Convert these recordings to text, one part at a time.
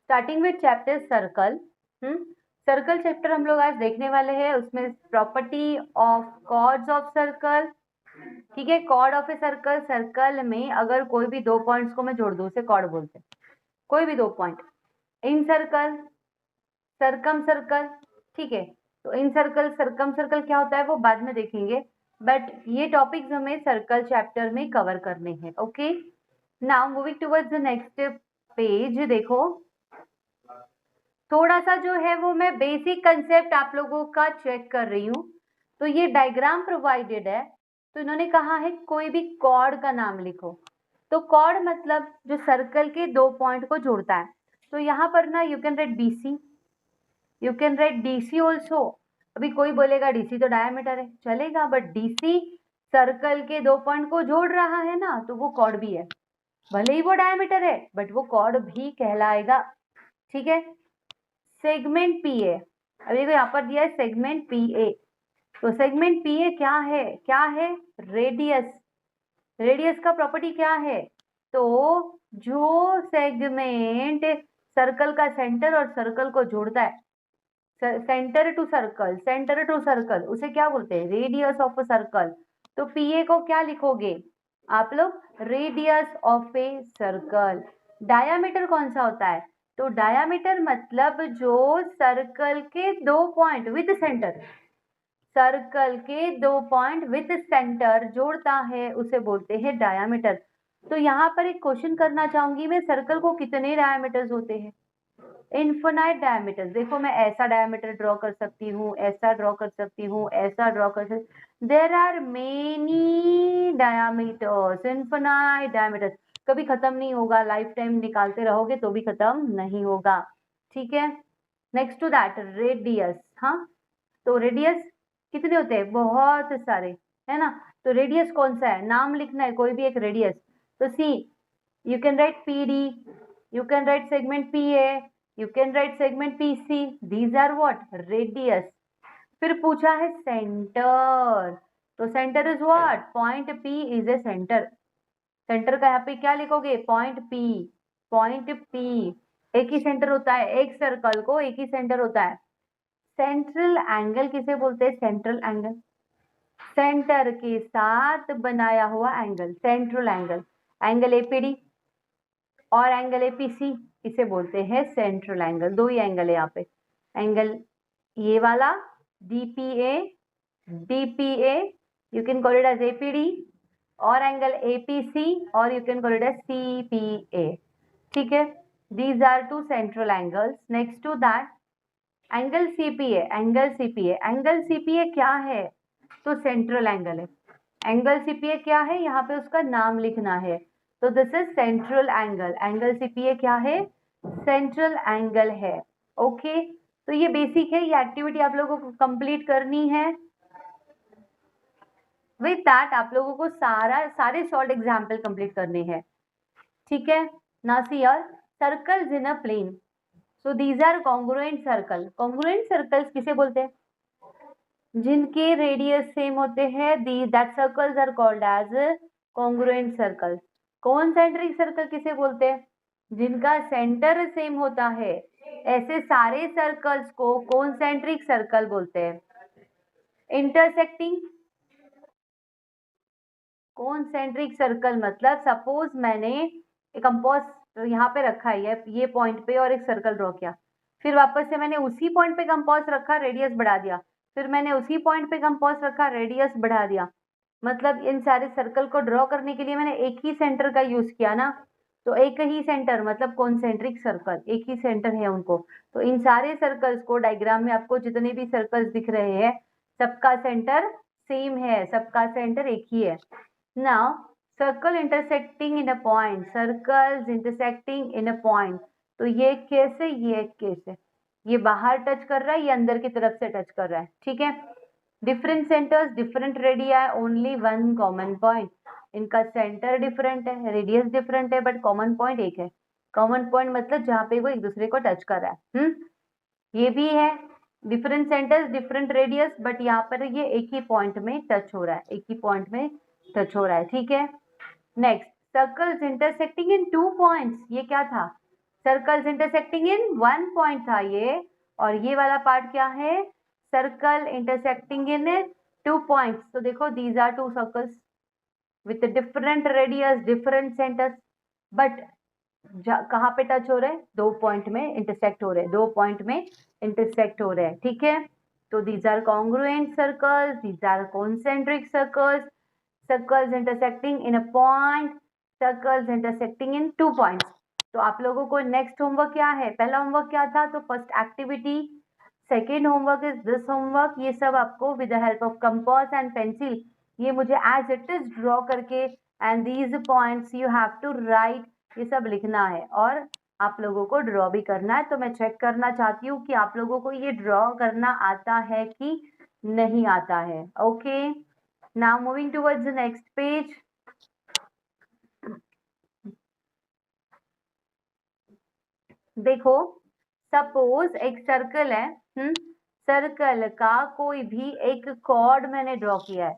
Starting with chapter circle. Circle chapter हम लोग आज देखने वाले हैं। उसमें property of chords of circle, ठीक है। Chord of a circle, circle में अगर कोई भी दो पॉइंट्स को मैं जोड़ दूं उसे कॉर्ड बोलते हैं। कोई भी दो पॉइंट, इन सर्कल, सरकम सर्कल, ठीक है। तो इन सर्कल, सरकम सर्कल क्या होता है वो बाद में देखेंगे, बट ये टॉपिक्स हमें सर्कल चैप्टर में कवर करने हैं। Okay, now moving towards the next page. देखो थोड़ा सा जो है वो मैं बेसिक कंसेप्ट आप लोगों का चेक कर रही हूँ। तो ये डायग्राम प्रोवाइडेड है, तो इन्होंने कहा है कोई भी कॉर्ड का नाम लिखो। तो कॉर्ड मतलब जो सर्कल के दो पॉइंट को जोड़ता है। तो यहाँ पर ना you can write BC, you can write DC also. अभी कोई बोलेगा DC तो डायमीटर है, चलेगा, बट DC सर्कल के दो पॉइंट को जोड़ रहा है ना, तो वो कॉर्ड भी है। भले ही वो डायमीटर है बट वो कॉर्ड भी कहलाएगा, ठीक है। सेगमेंट PA, अभी देखो यहाँ पर दिया है सेगमेंट PA। तो सेगमेंट PA क्या है? क्या है? रेडियस। रेडियस का प्रॉपर्टी क्या है? तो जो सेगमेंट सर्कल का सेंटर और सर्कल को जोड़ता है, centre to circle, centre to circle, उसे क्या बोलते हैं? Radius of a circle. तो PA को क्या लिखोगे आप लोग? Radius of a circle. Diameter कौन सा होता है? तो डायामीटर मतलब जो सर्कल के दो पॉइंट विद सेंटर, सर्कल के दो पॉइंट विद सेंटर जोड़ता है उसे बोलते हैं डायामीटर। तो यहाँ पर एक क्वेश्चन करना चाहूंगी मैं, सर्कल को कितने डायामीटर्स होते हैं? Infinite diameters. देखो मैं ऐसा डायमीटर ड्रॉ कर सकती हूँ, ऐसा ड्रॉ कर सकती हूँ, ऐसा ड्रॉ कर सकती। There are many diameters, infinite diameters, कभी खत्म नहीं होगा, लाइफ टाइम निकालते रहोगे तो भी खत्म नहीं होगा, ठीक है। Next to that radius. हाँ, तो रेडियस कितने होते हैं? बहुत सारे, है ना। तो रेडियस कौन सा है? नाम लिखना है कोई भी एक रेडियस। तो सी, you can write PD, you can write segment PA, you can write segment PC. These are what? Radius. फिर पूछा है सेंटर। तो centre is what? Point P is a centre. Centre का यहाँ पे क्या लिखोगे? Point P, point P। एक ही सेंटर होता है, एक सर्कल को एक ही सेंटर होता है। सेंट्रल एंगल किसे बोलते हैं? सेंट्रल एंगल, सेंटर के साथ बनाया हुआ angle, central angle. Angle APD और एंगल APC, इसे बोलते हैं सेंट्रल एंगल। दो ही एंगल है यहाँ पे, एंगल ये वाला DPA, DPA, you can call it as APD, और एंगल APC, और you can call it as CPA, ठीक है। These are two central angles. Next to that angle CPA, angle CPA, angle CPA क्या है? तो central angle है। Angle CPA क्या है? यहाँ पे उसका नाम लिखना है। तो this is central angle. Angle CPA क्या है? सेंट्रल एंगल है। ओके, तो ये बेसिक है, ये एक्टिविटी आप लोगों को कंप्लीट करनी है। विद दैट आप लोगों को सारे सॉल्ड एग्जाम्पल कंप्लीट करने हैं, ठीक है ना। See here, circles in a plane, so these are congruent circle. Congruent circles किसे बोलते हैं? जिनके रेडियस सेम होते हैं, that circles are called as congruent circle. Concentric circle किसे बोलते हैं? जिनका सेंटर सेम होता है। ऐसे सारे सर्कल्स को कॉन्सेंट्रिक सर्कल बोलते हैं। इंटरसेक्टिंग कॉन्सेंट्रिक सर्कल मतलब सपोज मैंने एक कंपास यहाँ पे रखा है, ये पॉइंट पे, और एक सर्कल ड्रॉ किया, फिर वापस से मैंने उसी पॉइंट पे कंपास रखा, रेडियस बढ़ा दिया, फिर मैंने उसी पॉइंट पे कंपास रखा, रेडियस बढ़ा दिया। मतलब इन सारे सर्कल को ड्रॉ करने के लिए मैंने एक ही सेंटर का यूज किया ना। तो एक ही सेंटर मतलब कॉन्सेंट्रिक सर्कल, एक ही सेंटर है उनको। तो इन सारे सर्कल्स को डायग्राम में आपको जितने भी सर्कल्स दिख रहे हैं, सबका सेंटर सेम है, सबका सेंटर एक ही है। Now, circle intersecting in a point, circles intersecting in a point. तो ये एक केस है, ये एक केस है। ये बाहर टच कर रहा है, ये अंदर की तरफ से टच कर रहा है, ठीक है। Different centres, different radii, only one common point. इनका सेंटर डिफरेंट है, रेडियस डिफरेंट है, बट कॉमन पॉइंट एक है। कॉमन पॉइंट मतलब जहाँ पे वो एक दूसरे को टच कर रहा है। ये भी है, different centres, different radius, but यहाँ पर ये एक ही पॉइंट में टच हो रहा है, एक ही पॉइंट में टच हो रहा है, ठीक है। नेक्स्ट, सर्कल्स इंटरसेक्टिंग इन टू पॉइंट्स, ये क्या था? Circles intersecting in one point था ये, और ये वाला पार्ट क्या है, सर्कल इंटरसेक्टिंग इन 2 पॉइंट्स। तो देखो these are 2 circles with different radius, different centres, but कहाँ पे टच हो रहे हैं, 2 पॉइंट में इंटरसेक्ट हो रहे हैं, 2 पॉइंट में इंटरसेक्ट हो रहे हैं, ठीक है। तो these are congruent circles, these are concentric circles, circles intersecting in a point, circles intersecting in 2 points. तो आप लोगों को नेक्स्ट होमवर्क क्या है, पहला होमवर्क क्या था, तो first activity, second homework is this homework, ये सब आपको with the help of compass and pencil, ये मुझे एज इट इज ड्रॉ करके, and these points you have to write, ये सब लिखना है और आप लोगों को ड्रॉ भी करना है। तो मैं चेक करना चाहती हूँ कि आप लोगों को ये ड्रॉ करना आता है कि नहीं आता है। Okay, now moving towards the next page. देखो सपोज एक सर्कल है, सर्कल का कोई भी एक कॉर्ड मैंने ड्रॉ किया है,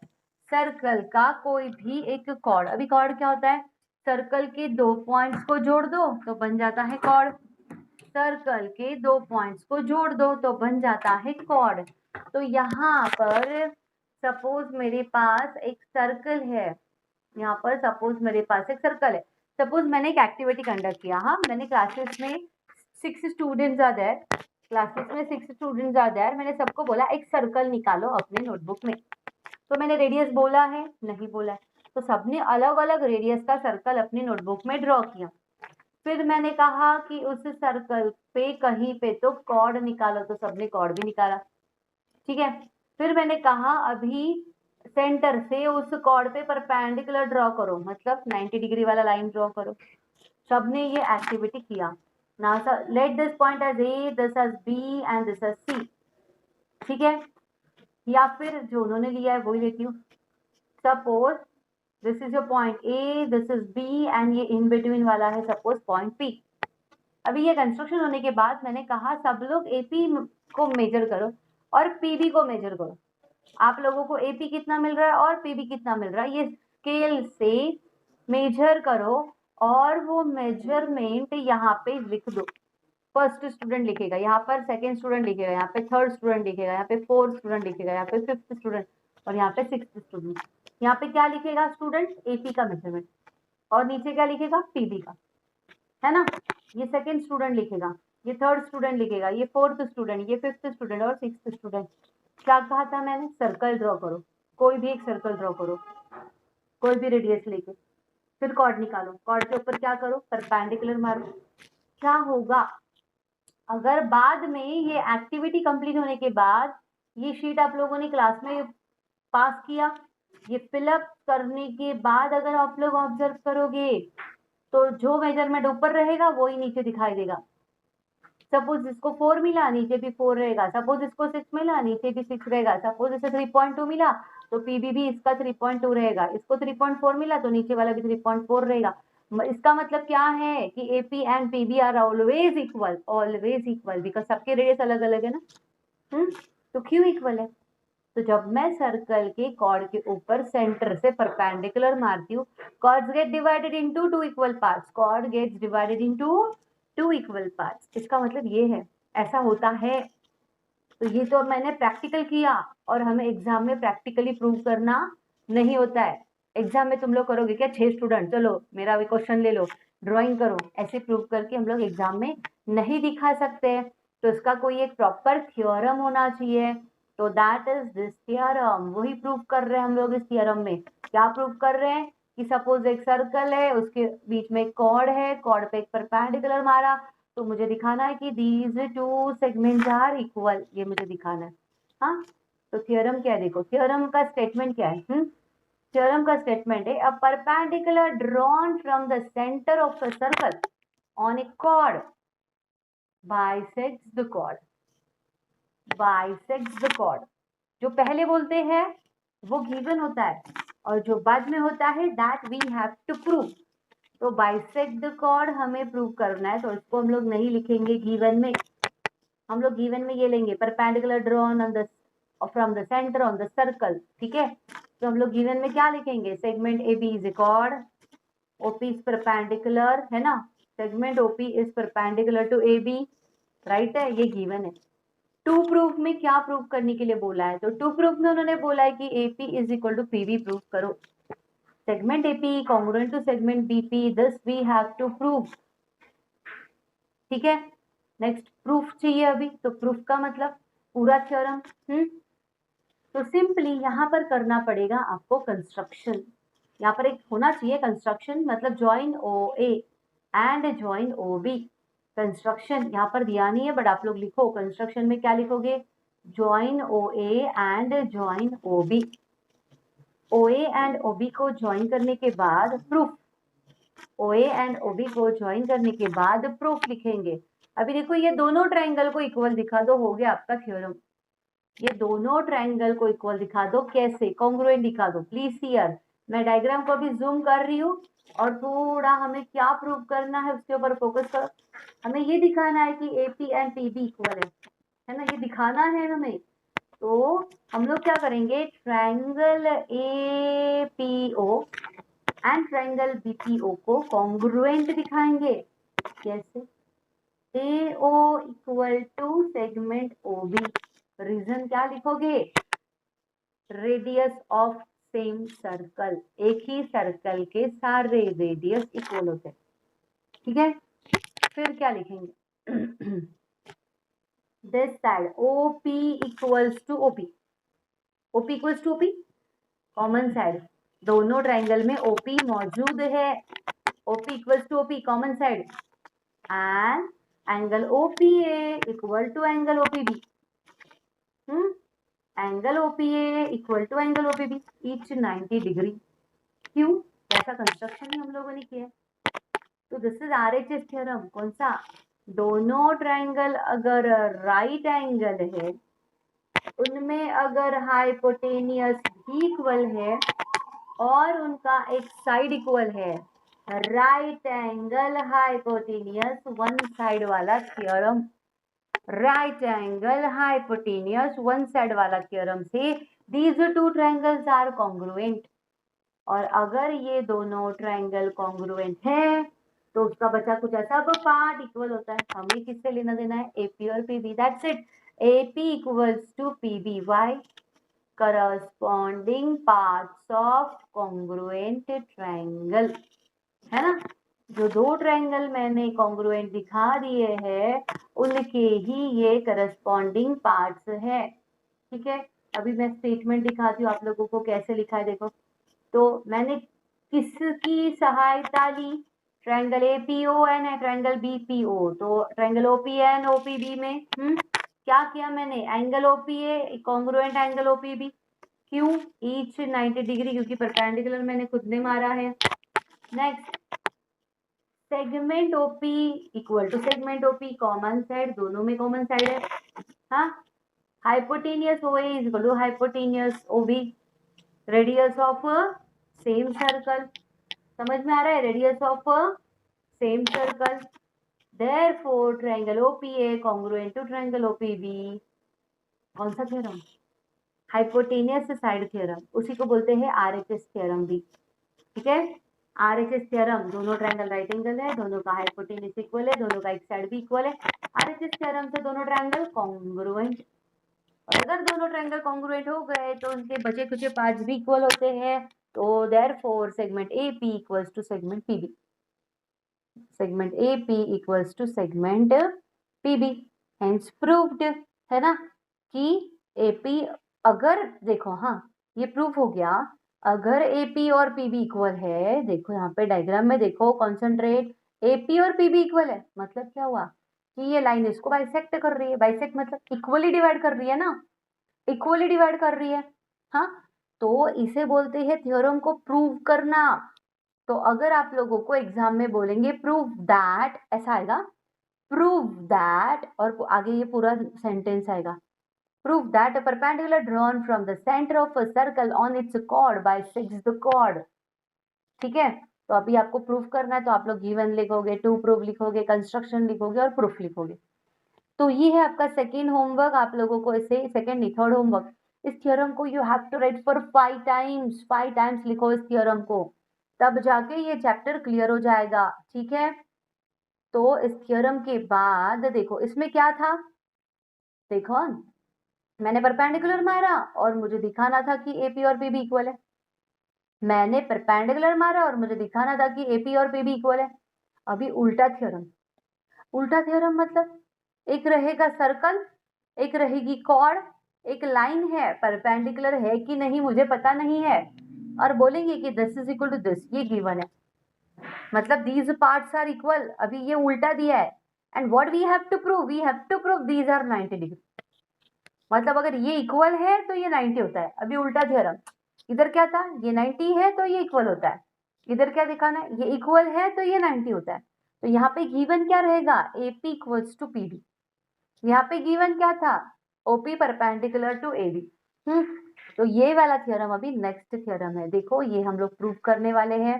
सर्कल का कोई भी एक कॉर्ड। अभी कॉर्ड क्या होता है, सर्कल के 2 पॉइंट्स को जोड़ दो तो बन जाता है कॉर्ड, सर्कल के 2 पॉइंट्स को जोड़ दो तो बन जाता है कॉर्ड। तो यहाँ पर सपोज मेरे पास एक सर्कल है, यहाँ पर सपोज मेरे पास एक सर्कल है, सपोज मैंने एक एक्टिविटी कंडक्ट किया, हाँ मैंने क्लासेस में 6 स्टूडेंट्स आर देयर, क्लासेस में 6 स्टूडेंट्स आर देयर, मैंने सबको बोला एक सर्कल निकालो अपने नोटबुक में। तो मैंने रेडियस बोला है, नहीं बोला है, तो सबने अलग अलग रेडियस का सर्कल अपनी नोटबुक में ड्रॉ किया। फिर मैंने कहा कि उस सर्कल पे कहीं पे तो कॉर्ड निकालो, तो सबने कॉर्ड भी निकाला, ठीक है। फिर मैंने कहा अभी सेंटर से उस कॉर्ड पे परपेंडिकुलर ड्रॉ करो, मतलब 90 डिग्री वाला लाइन ड्रॉ करो। सबने ये एक्टिविटी किया। Now let this point as A, this as B and this as C, ठीक है। या फिर जो उन्होंने लिया है वही लेती हूँ। Suppose this is your point A, this is B and ये इन बिटवीन वाला है सपोज पॉइंट पी। अभी ये कंस्ट्रक्शन होने के बाद मैंने कहा सब लोग एपी को मेजर करो और पीबी को मेजर करो। आप लोगों को एपी कितना मिल रहा है और पीबी कितना मिल रहा है, ये स्केल से मेजर करो और वो मेजरमेंट यहाँ पे लिख दो। फर्स्ट स्टूडेंट लिखेगा, यहाँ पर सेकेंड स्टूडेंट लिखेगा, यहाँ पे थर्ड स्टूडेंट लिखेगा, यहाँ पे फोर्थ स्टूडेंट लिखेगा, यहाँ पे फिफ्थ स्टूडेंट और यहाँ पे सिक्स्थ स्टूडेंट। यहाँ पे क्या लिखेगा स्टूडेंट, एपी का मेजरमेंट, और नीचे क्या लिखेगा, पीबी का, है ना। ये सेकेंड स्टूडेंट लिखेगा, ये थर्ड स्टूडेंट लिखेगा, ये फोर्थ स्टूडेंट, ये फिफ्थ स्टूडेंट और सिक्स्थ स्टूडेंट। क्या कहा था मैंने, सर्कल ड्रॉ करो, कोई भी एक सर्कल ड्रॉ करो, कोई भी रेडियस लेके, फिर कॉर्ड निकालो, कॉर्ड के ऊपर क्या करो, परपेंडिकुलर मारो। क्या होगा अगर बाद में ये एक्टिविटी कंप्लीट होने के बाद ये शीट आप लोगों ने क्लास में पास किया, ये फिलअप करने के बाद अगर आप लोग ऑब्जर्व करोगे तो जो मेजरमेंट ऊपर रहेगा वही नीचे दिखाई देगा। सपोज इसको 4 मिला, नीचे भी 4 रहेगा, सपोज इसको 6 मिला, नीचे भी 6 रहेगा, सपोज इसे 3.2 मिला तो पीबी भी इसका 3.2 रहेगा, इसको 3.4 मिला तो नीचे वाला भी 3.4 रहेगा। इसका मतलब क्या है कि AP and PB are always equal because सबके रेडियस अलग अलग है ना। तो क्यों इक्वल है, तो जब मैं सर्कल के कॉर्ड के ऊपर सेंटर से परपेंडिकुलर मारती हूँ, chords get divided into 2 equal parts, chord gets divided into 2 equal parts. इसका मतलब ये है, ऐसा होता है। तो ये तो मैंने प्रैक्टिकल किया और हमें एग्जाम में प्रैक्टिकली प्रूव करना नहीं होता है। एग्जाम में तुम लोग करोगे क्या, 6 स्टूडेंट चलो मेरा भी क्वेश्चन ले लो, ड्राइंग करो, ऐसे प्रूव करके हम लोग एग्जाम में नहीं दिखा सकते। तो इसका कोई एक प्रॉपर थ्योरम होना चाहिए, तो दैट इज दिस थ्योरम। वही प्रूव कर रहे हैं हम लोग इस थ्योरम में। क्या प्रूव कर रहे हैं कि सपोज एक सर्कल है, उसके बीच में एक कॉर्ड है, कॉर्ड पे एक परपेंडिकुलर मारा, तो मुझे दिखाना है कि दीज 2 सेगमेंट्स आर इक्वल, ये मुझे दिखाना है। हाँ, तो थ्योरम क्या है, देखो थ्योरम का स्टेटमेंट क्या है। थ्योरम का स्टेटमेंट है a perpendicular drawn from the centre of a circle on a chord bisects the chord, bisects the chord. जो पहले बोलते हैं वो गिवन होता है और जो बाद में होता है that we have to prove. तो बाइसेक्ट द कॉर्ड हमें प्रूव करना है, तो इसको हम लोग नहीं लिखेंगे गिवन में, हम लोग गिवन में ये लेंगे perpendicular drawn on the from the centre on the circle, ठीक है। तो हम लोग गिवन में क्या लिखेंगे, segment A B is a chord, OP is perpendicular, है ना, segment OP is perpendicular to A B, right है, ये गिवन है। टू प्रूफ में क्या प्रूफ करने के लिए बोला है, तो टू प्रूफ में उन्होंने बोला है कि AP is equal to PB proof करो। Segment AP congruent to segment BP, this we have to prove. ठीक है, नेक्स्ट प्रूफ चाहिए अभी, तो प्रूफ का मतलब पूरा थ्योरम। तो सिंपली यहाँ पर करना पड़ेगा आपको कंस्ट्रक्शन। यहाँ पर एक होना चाहिए कंस्ट्रक्शन, मतलब join O A and join O B. Construction यहाँ पर दिया नहीं है, बट आप लोग लिखो कंस्ट्रक्शन में क्या लिखोगे, join O A and join O B. O A and O B को ज्वाइन करने के बाद proof, O A and O B को ज्वाइन करने के बाद प्रूफ लिखेंगे। अभी देखो ये दोनों ट्राइंगल को इक्वल दिखा दो, हो गया आपका थ्योरम। ये दोनों ट्राइंगल को इक्वल दिखा दो, कैसे, कॉन्ग्रुएंट दिखा दो। प्लीज हियर मैं डायग्राम को अभी जूम कर रही हूँ और थोड़ा हमें क्या प्रूव करना है उसके ऊपर फोकस करो। हमें ये दिखाना है कि एपी एंड पीबी इक्वल है ना, ये दिखाना है हमें। तो हम लोग क्या करेंगे, triangle A P O and triangle BPO को कॉन्ग्रुएंट दिखाएंगे। कैसे, A O equal to segment O B. Reason क्या लिखोगे, रेडियस ऑफ सेम सर्कल, एक ही सर्कल के सारे रेडियस इक्वल होते हैं। ठीक है, फिर क्या लिखेंगे, this side OP equals to OP, OP equals to OP, common side, दोनों ट्राइंगल में OP मौजूद है, OP equals to OP common side, and angle OPA equal to angle OPB। Angle OPA equal to angle OPB, each 90 degree. क्यों, ऐसा construction ही हम लोगों ने किया है। तो दिस इज RHS थ्योरम। कौन सा, दोनों ट्राइंगल अगर राइट एंगल है, उनमें अगर हाइपोटेनियस भी इक्वल है और उनका एक साइड इक्वल है, right angle hypotenuse one side वाला theorem, right angle hypotenuse one side वाला थ्योरम से these two triangles are congruent. और अगर ये दोनों ट्राइंगल कॉन्ग्रुएंट है तो उसका बचा कुछ सब पार्ट इक्वल होता है। हमें किससे लेना देना है, एपी और PB, that's it. AP equals to PB, why, corresponding parts of congruent triangle, है ना। जो दो ट्राइंगल मैंने कॉन्ग्रुएंट दिखा दिए हैं उनके ही ये करस्पॉन्डिंग पार्ट्स है। ठीक है, अभी मैं स्टेटमेंट दिखाती हूँ आप लोगों को कैसे लिखा है। देखो, तो मैंने किसकी सहायता ली, ट्रायंगल APON है, ट्रायंगल BPO, तो ट्रायंगल OPN OPB में क्या किया मैंने, angle OPA congruent angle OPB। क्यों, ईच 90 डिग्री, क्योंकि परपेंडिकुलर मैंने खुद ने मारा है। Next, segment OP equal to segment OP, common side, दोनों में कॉमन साइड है। हाँ, hypotenuse OA is equal to hypotenuse OB, radius of same circle, समझ में आ रहा है, radius of same circle, therefore triangle OPA congruent to triangle OPB। कौन सा थ्योरम, हाइपोटेनियस साइड थ्योरम, उसी को बोलते हैं RHS थ्योरम भी। ठीक है, RHS थ्योरम, दोनों ट्रायंगल राइट एंगल है, दोनों का हाइपोटेनियस इक्वल है, दोनों का एक साइड भी इक्वल है। RHS थ्योरम से दोनों ट्रायंगल कॉन्ग्रुएंट, और अगर दोनों ट्रायंगल कॉन्ग्रुएंट हो गए तो उनके बचे कुछ पार्ट्स भी इक्वल होते हैं। तो therefore segment AP equals to segment PB, segment AP equals to segment PB, hence proved, है ना, कि AP, अगर देखो, हाँ ये प्रूफ हो गया, अगर AP और PB इक्वल है, देखो यहाँ पे डायग्राम में देखो, कॉन्सेंट्रेट, AP और PB इक्वल है, मतलब क्या हुआ कि ये लाइन इसको बाइसेक्ट कर रही है, बाइसेक्ट मतलब इक्वली डिवाइड कर रही है ना, इक्वली डिवाइड कर रही है। हाँ, तो इसे बोलते हैं थ्योरम को प्रूव करना। तो अगर आप लोगों को एग्जाम में बोलेंगे प्रूव दैट, ऐसा आएगा, प्रूव दैट, और आगे ये पूरा सेंटेंस आएगा, prove that a perpendicular drawn from the centre of a circle on its chord bisects the chord. ठीक है, तो अभी आपको प्रूफ करना है, तो आप लोग गिवन लिखोगे, टू प्रूव लिखोगे, कंस्ट्रक्शन लिखोगे और प्रूफ लिखोगे। तो ये है आपका सेकेंड होमवर्क, आप लोगों को इसे, सेकेंड नहीं थर्ड होमवर्क, इस थ्योरम को you have to write for 5 times लिखो इस थ्योरम को, तब जाके ये चैप्टर क्लियर हो जाएगा। ठीक है, तो इस थ्योरम के बाद देखो इसमें क्या था, देखो मैंने परपेंडिकुलर मारा और मुझे दिखाना था कि एपी और पीबी इक्वल है। मैंने परपेंडिकुलर मारा और मुझे दिखाना था कि एपी और पीबी इक्वल है। अभी उल्टा थ्योरम, उल्टा थ्योरम मतलब एक रहेगा सर्कल, एक रहेगी कॉर्ड, एक लाइन है, परपेंडिकुलर है कि नहीं मुझे पता नहीं है, और बोलेंगे कि this is equal to this, ये गिवन है, मतलब दीज पार्ट्स आर इक्वल। अभी ये उल्टा दिया है and what we have to prove, we have to prove these are 90 degree, मतलब अगर ये इक्वल है तो ये 90 होता है। अभी उल्टा थ्योरम, इधर क्या था, ये 90 है तो ये इक्वल होता है, इधर क्या दिखाना है, ये इक्वल है तो ये 90 होता है। तो यहाँ पे गिवन क्या रहेगा, एपी इक्वल्स टू पीबी। यहाँ पे गिवन क्या था, ओपी परपेंडिकुलर टू एबी। तो ये वाला थ्योरम अभी नेक्स्ट थ्योरम है, देखो ये हम लोग प्रूव करने वाले हैं।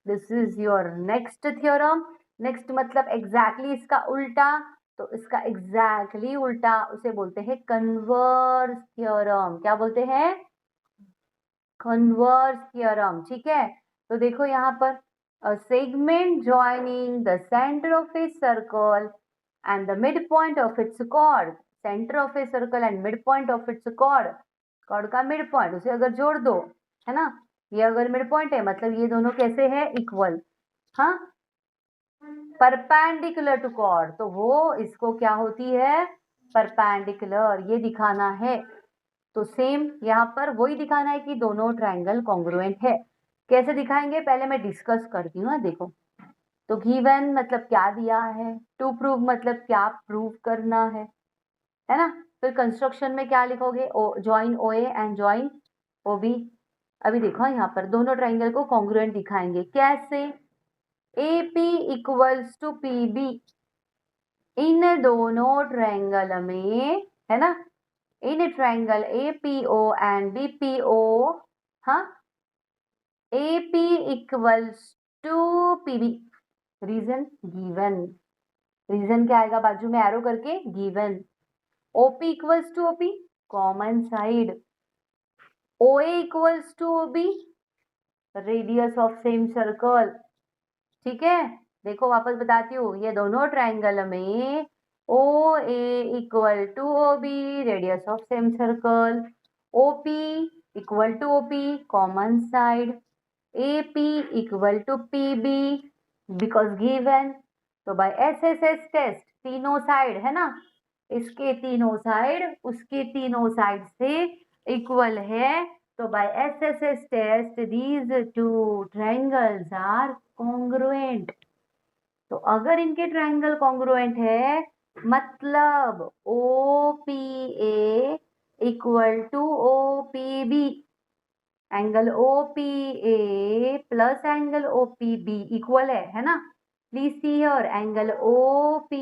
This is your next theorem. Next मतलब एग्जैक्टली इसका उल्टा, तो इसका एग्जैक्टली उल्टा उसे बोलते हैं कन्वर्स थ्योरम। क्या बोलते हैं, कन्वर्स थ्योरम, ठीक है। तो देखो यहाँ पर a segment joining the center of a circle and the midpoint of its chord, center of a circle and midpoint of its chord, chord का midpoint उसे अगर जोड़ दो, है ना, ये अगर midpoint है मतलब ये दोनों कैसे है, इक्वल, हाँ, परपेंडिकुलर टू chord, तो वो इसको क्या होती है, परपेंडिकुलर, ये दिखाना है। तो सेम यहाँ पर वही दिखाना है कि दोनों ट्रायंगल कॉन्ग्रुएंट है। कैसे दिखाएंगे पहले मैं डिस्कस करती हूँ, देखो। तो गिवन मतलब क्या दिया है, टू प्रूव मतलब क्या प्रूव करना है ना। फिर कंस्ट्रक्शन में क्या लिखोगे, join O A and join O B. अभी देखो यहाँ पर दोनों ट्रायंगल को कॉन्ग्रुएंट दिखाएंगे कैसे, A P equals to P B, इन दोनों ट्रायंगल में, है ना, in a triangle APO and BPO, हाँ, AP equals to PB, reason given, reason क्या आएगा बाजू में एरो करके, given, OP equals to OP, common side, OA equals to OB, radius of same circle, ठीक है। देखो वापस बताती हूँ, ये दोनों ट्रायंगल में O A equal to O B, radius of same circle, O P equal to O P, common side, A P equal to P B, because given. तो by S S S test तीनों side, है ना, इसके तीनों side उसके तीनों side से equal है, तो by S S S test these two triangles are congruent. तो अगर इनके ट्रायंगल कॉन्ग्रुएंट है मतलब O P A equal to O P B, angle O P A plus angle O P B equal है ना। Please see here, angle O P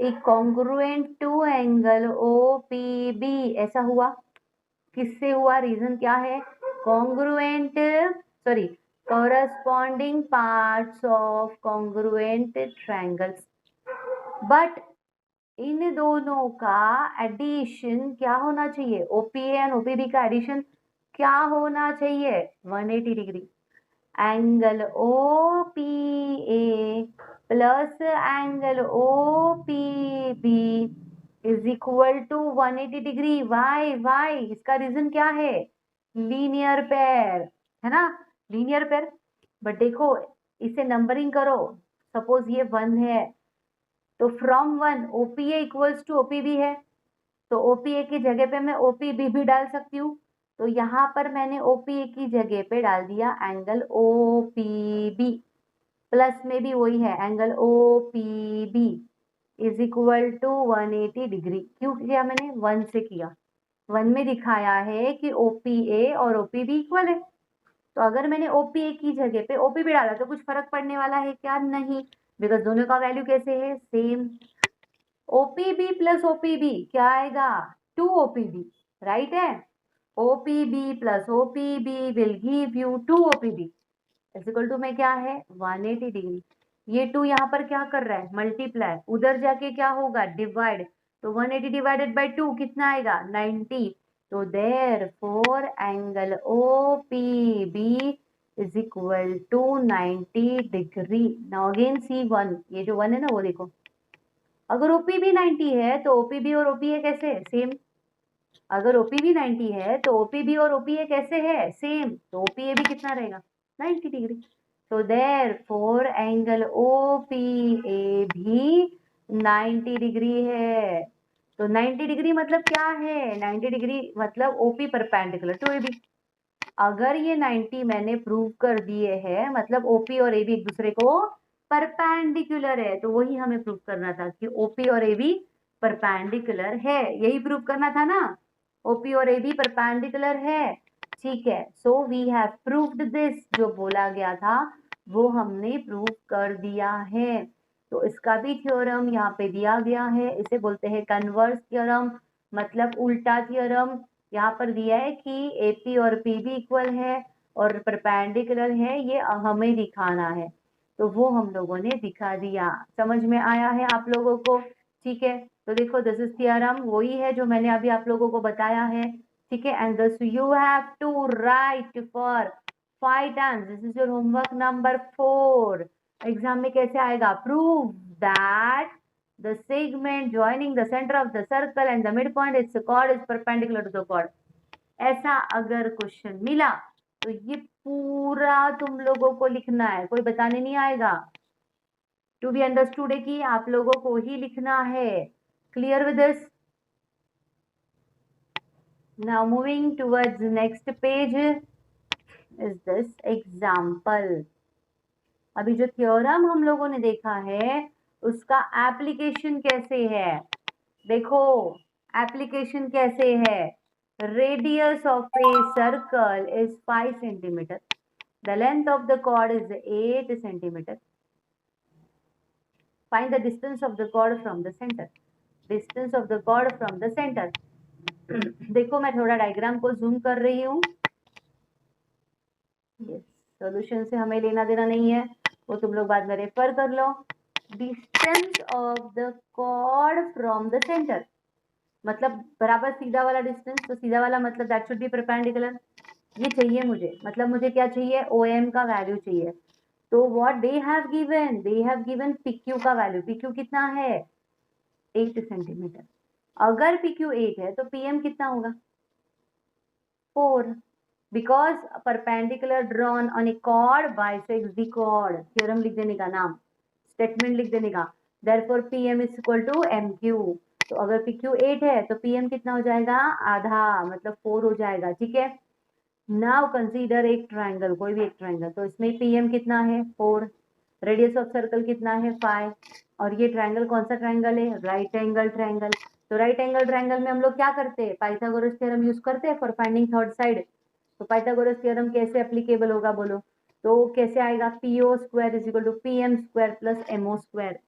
A congruent to angle O P B, ऐसा हुआ, किससे हुआ, reason क्या है, congruent, sorry, corresponding parts of congruent triangles, but इन दोनों का एडिशन क्या होना चाहिए, ओपीए एंड ओपीबी का एडिशन क्या होना चाहिए, 180 degree. Angle O P A plus angle O P B is equal to 180 degree. Why इसका रीजन क्या है, लीनियर पेयर, है ना, लीनियर पेयर। बट देखो इसे नंबरिंग करो, सपोज ये 1 है तो from 1 OPA equals to OPB है, तो ओपीए की जगह पे मैं ओपीबी भी डाल सकती हूँ। तो यहाँ पर मैंने ओपीए की जगह पे डाल दिया एंगल ओपीबी, प्लस में भी वही है angle OPB is equal to 180 degree. क्यों किया मैंने, 1 से किया, 1 में दिखाया है कि ओपीए और ओपीबी इक्वल है। तो अगर मैंने ओपीए की जगह पे ओपीबी डाला तो कुछ फर्क पड़ने वाला है क्या, नहीं, बिकॉज दोनों का वैल्यू कैसे है, सेम। ओपीबी प्लस ओपीबी क्या आएगा, 2 ओपीबी, राइट है, OPB plus OPB will give you 2 OPB is equal to में क्या है, 180 डिग्री। ये 2 यहाँ पर क्या कर रहा है, मल्टीप्लाई, उधर जाके क्या होगा, डिवाइड, तो 180 डिवाइडेड बाय 2 कितना आएगा, 90। तो therefore angle O P B is equal to 90 degree. Now again C1, ये जो 1 है ना वो देखो, अगर OP भी 90 है तो OP भी और OP है कैसे सेम। अगर OP भी 90 है तो OP भी और OP है कैसे है सेम, तो OPA भी कितना रहेगा 90 डिग्री। तो देयरफॉर एंगल OPA भी 90 डिग्री है। तो 90 डिग्री मतलब क्या है, 90 डिग्री मतलब OP परपेंडिकुलर टू AB। अगर ये 90 मैंने प्रूव कर दिए हैं मतलब OP और AB एक दूसरे को परपेंडिकुलर है, तो वही हमें प्रूव करना था कि OP और AB परपेंडिकुलर है, यही प्रूव करना था ना, OP और AB परपेंडिकुलर है। ठीक है, so we have proved this, जो बोला गया था वो हमने प्रूव कर दिया है। तो इसका भी थ्योरम यहाँ पे दिया गया है, इसे बोलते हैं कन्वर्स थ्योरम, मतलब उल्टा थ्योरम। यहाँ पर दिया है कि AP और PB इक्वल है और परपेंडिकुलर है, ये हमें दिखाना है, तो वो हम लोगों ने दिखा दिया। समझ में आया है आप लोगों को? ठीक है, तो देखो दिस इज थ्योरम, वही है जो मैंने अभी आप लोगों को बताया है। ठीक है, and this you have to write for 5 times, this is your homework number 4। Exam में कैसे आएगा, prove that the segment joining the center of the circle and the midpoint its chord is perpendicular to the chord। ऐसा अगर question मिला तो ये पूरा तुम लोगों को लिखना है, कोई बताने नहीं आएगा। टू बी अंडरस्टूड है कि आप लोगों को ही लिखना है। Clear with this? Now moving towards next page is this example. अभी जो थ्योरम हम लोगों ने देखा है उसका एप्लीकेशन कैसे है, देखो एप्लीकेशन कैसे है। Radius of a circle is 5 centimetre, the length of the chord is 8 centimetre, find the distance of the chord from the centre, distance of the chord from the centre. देखो मैं थोड़ा diagram को zoom कर रही हूँ, solution से हमें लेना देना नहीं है, वो तुम लोग बाद में रेफर कर लो। Distance of the chord from the centre मतलब बराबर सीधा वाला डिस्टेंस, तो सीधा वाला मतलब दैट शुड बी परपेंडिकुलर, ये चाहिए मुझे, मतलब मुझे क्या चाहिए, OM का वैल्यू चाहिए। तो what they have given, they have given PQ का वैल्यू, PQ कितना है 8 सेंटीमीटर। अगर PQ 8 है तो PM कितना होगा 4, because perpendicular drawn on a chord bisects the chord। Theorem लिख देने का नाम, स्टेटमेंट लिख देने का, therefore PM is equal to MQ। तो अगर PQ 8 है तो PM कितना हो जाएगा आधा, मतलब 4 हो जाएगा। ठीक है, नाउ कंसीडर एक ट्राइंगल, कोई भी एक ट्राइंगल, तो इसमें PM कितना है 4, रेडियस ऑफ सर्कल कितना है 5, और ये ट्राइंगल कौन सा ट्राइंगल है, राइट एंगल ट्राइंगल। तो राइट एंगल ट्राइंगल में हम लोग क्या करते हैं, पाइथागोरस थ्योरम यूज करते हैं फॉर फाइंडिंग थर्ड साइड। तो पाइथागोरस थ्योरम कैसे एप्लीकेबल होगा बोलो, तो कैसे आएगा, PO square is equal to PM square plus MO square.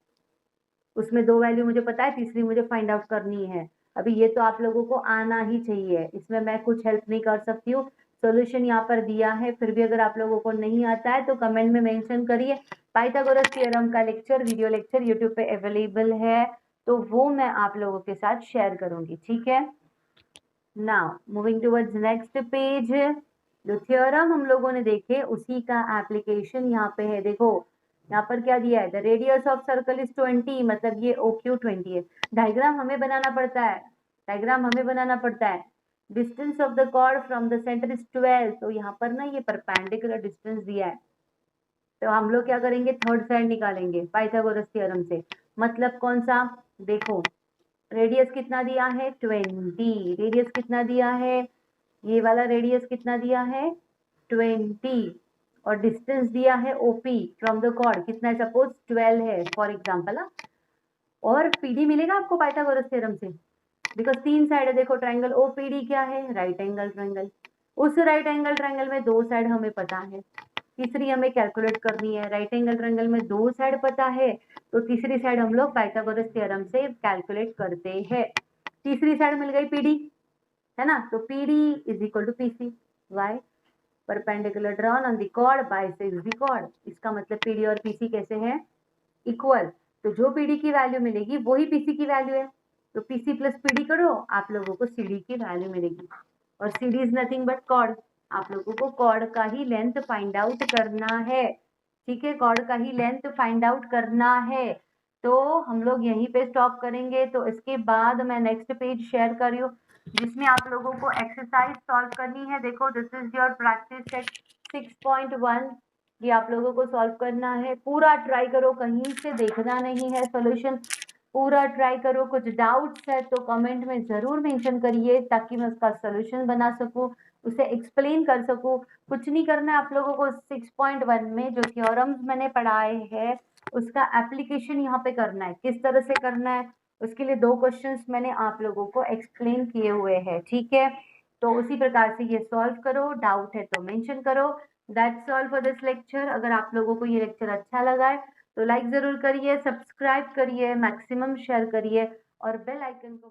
उसमें 2 वैल्यू मुझे पता है, तीसरी मुझे फाइंड आउट करनी है। अभी ये तो आप लोगों को आना ही चाहिए, इसमें मैं कुछ हेल्प नहीं कर सकती हूँ। सॉल्यूशन यहाँ पर दिया है, फिर भी अगर आप लोगों को नहीं आता है तो कमेंट में मेंशन करिए। पाइथागोरस थ्योरम का लेक्चर, वीडियो लेक्चर यूट्यूब पे अवेलेबल है, तो वो मैं आप लोगों के साथ शेयर करूंगी। ठीक है, now moving towards next page. जो थ्योरम हम लोगों ने देखे उसी का एप्लीकेशन यहाँ पे है। देखो यहाँ पर क्या दिया है, the radius of circle is 20, मतलब ये OQ 20 है। डायग्राम हमें बनाना पड़ता है, डायग्राम हमें बनाना पड़ता है। Distance of the chord from the centre is 12, तो यहाँ पर ना ये परपेंडिकुलर डिस्टेंस दिया है, तो हम लोग क्या करेंगे, थर्ड साइड निकालेंगे पाइथागोरस थ्योरम से। मतलब कौन सा, देखो रेडियस कितना दिया है 20, रेडियस कितना दिया है, ये वाला रेडियस कितना दिया है 20, और डिस्टेंस दिया है OP फ्रॉम द chord कितना है, सपोज 12 है फॉर एग्जांपल। और PD मिलेगा आपको पाइथागोरस थ्योरम से, बिकॉज 3 साइड है। देखो ट्राइंगल OPD क्या है, राइट एंगल ट्राइंगल। उस राइट एंगल ट्राइंगल में 2 साइड हमें पता है, तीसरी हमें कैलकुलेट करनी है। राइट एंगल ट्राइंगल में 2 साइड पता है, तो तीसरी साइड हम लोग पाइथागोरस थ्योरम से कैलकुलेट करते हैं। तीसरी साइड मिल गई PD, है ना, तो PD is equal to PC। Why, perpendicular drawn on the chord bisects the chord। इसका मतलब PD और PC कैसे हैं, इक्वल। तो जो PD की वैल्यू मिलेगी वही PC की वैल्यू है, तो PC प्लस PD करो, आप लोगों को CD की वैल्यू मिलेगी, और CD is nothing but chord। आप लोगों को कॉर्ड का ही लेंथ फाइंड आउट करना है। ठीक है, कॉर्ड का ही लेंथ फाइंड आउट करना है। तो हम लोग यहीं पे स्टॉप करेंगे। तो इसके बाद मैं नेक्स्ट पेज शेयर कर रही हूँ जिसमें आप लोगों को एक्सरसाइज सॉल्व करनी है। देखो, this is your practice set 6.1। ये आप लोगों को सॉल्व करना है। पूरा ट्राई करो, कहीं से देखना नहीं है सॉल्यूशन, पूरा ट्राई करो। कुछ डाउट्स है तो कमेंट में जरूर मेंशन करिए ताकि मैं उसका सॉल्यूशन बना सकूं, उसे एक्सप्लेन कर सकूं। कुछ नहीं करना है आप लोगों को। 6.1 में जो थ्योरम्स मैंने पढ़ाए हैं उसका एप्लीकेशन यहाँ पे करना है। किस तरह से करना है उसके लिए 2 क्वेश्चंस मैंने आप लोगों को एक्सप्लेन किए हुए हैं। ठीक है, तो उसी प्रकार से ये सॉल्व करो। डाउट है तो मेंशन करो। That's all for this lecture. अगर आप लोगों को ये लेक्चर अच्छा लगा है तो लाइक जरूर करिए, सब्सक्राइब करिए, मैक्सिमम शेयर करिए और बेल आइकन को